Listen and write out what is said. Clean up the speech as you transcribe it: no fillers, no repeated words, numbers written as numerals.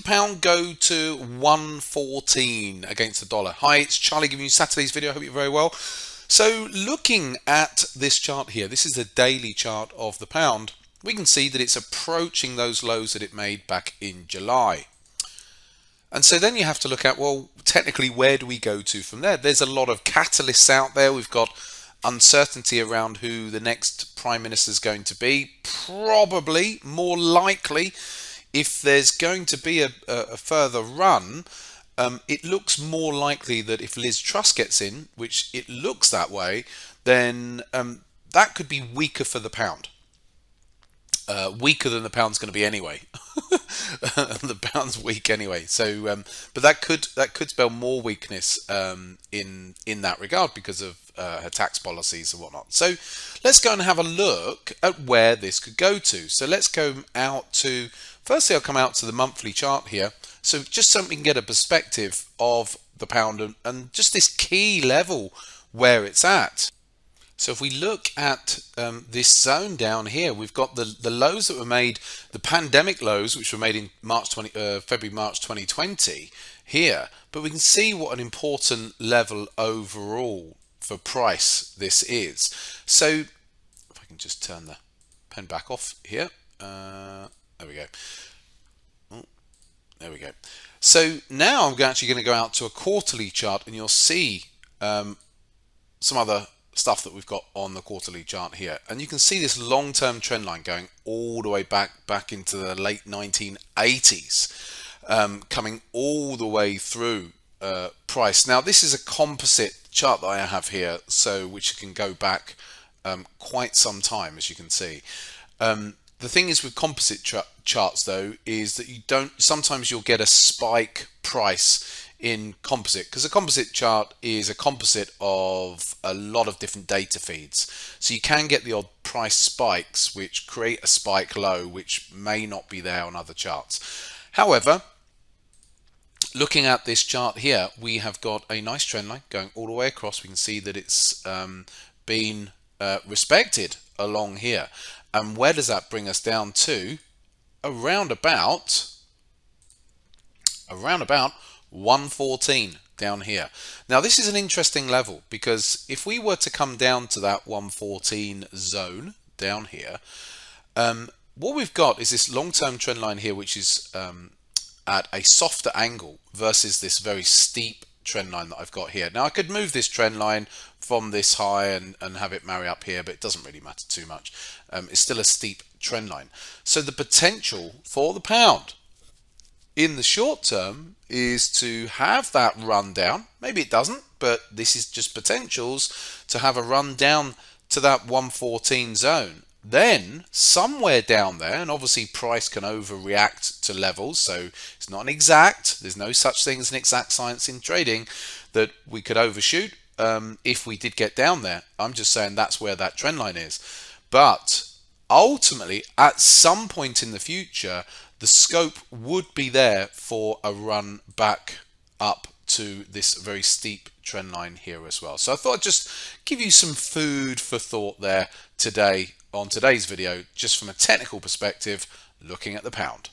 pound go to 114 against the dollar? Hi, it's Charlie giving you Saturday's video. I hope you're very well. So looking at this chart here, this is the daily chart of the pound. We can see that it's approaching those lows that it made back in July. And so then you have to look at, well, technically, where do we go to from there? There's a lot of catalysts out there. We've got uncertainty around who the next Prime Minister is going to be. Probably, more likely, if there's going to be a further run, it looks more likely that if Liz Truss gets in, which it looks that way, then that could be weaker for the pound. Weaker than the pound's going to be anyway. The pound's weak anyway. So, but that could spell more weakness in that regard because of her tax policies and whatnot. So, let's go and have a look at where this could go to. So, let's go out to. Firstly, I'll come out to the monthly chart here. So, just so we can get a perspective of the pound and just this key level where it's at. So if we look at this zone down here, we've got the lows that were made, the pandemic lows, which were made in February, March 2020 here. But we can see what an important level overall for price this is. So if I can just turn the pen back off here. There we go. Oh, there we go. So now I'm actually going to go out to a quarterly chart and you'll see some other stuff that we've got on the quarterly chart here, and you can see this long-term trend line going all the way back into the late 1980s, coming all the way through price. Now this is a composite chart that I have here, so which can go back quite some time, as you can see. The thing is with composite charts though is that sometimes you'll get a spike price in composite, because a composite chart is a composite of a lot of different data feeds, so you can get the odd price spikes which create a spike low which may not be there on other charts. However, looking at this chart here, we have got a nice trend line going all the way across. We can see that it's been respected along here, and where does that bring us down to? Around about 114 down here. Now this is an interesting level, because if we were to come down to that 114 zone down here, what we've got is this long-term trend line here, which is at a softer angle versus this very steep trend line that I've got here. Now I could move this trend line from this high and have it marry up here, but it doesn't really matter too much. It's still a steep trend line. So the potential for the pound in the short term is to have that run down. Maybe it doesn't, but this is just potentials to have a run down to that 114 zone. Then somewhere down there, and obviously price can overreact to levels, so it's not an exact, there's no such thing as an exact science in trading that we could overshoot if we did get down there. I'm just saying that's where that trend line is. But ultimately, at some point in the future, the scope would be there for a run back up to this very steep trend line here as well. So I thought I'd just give you some food for thought there today on today's video, just from a technical perspective, looking at the pound.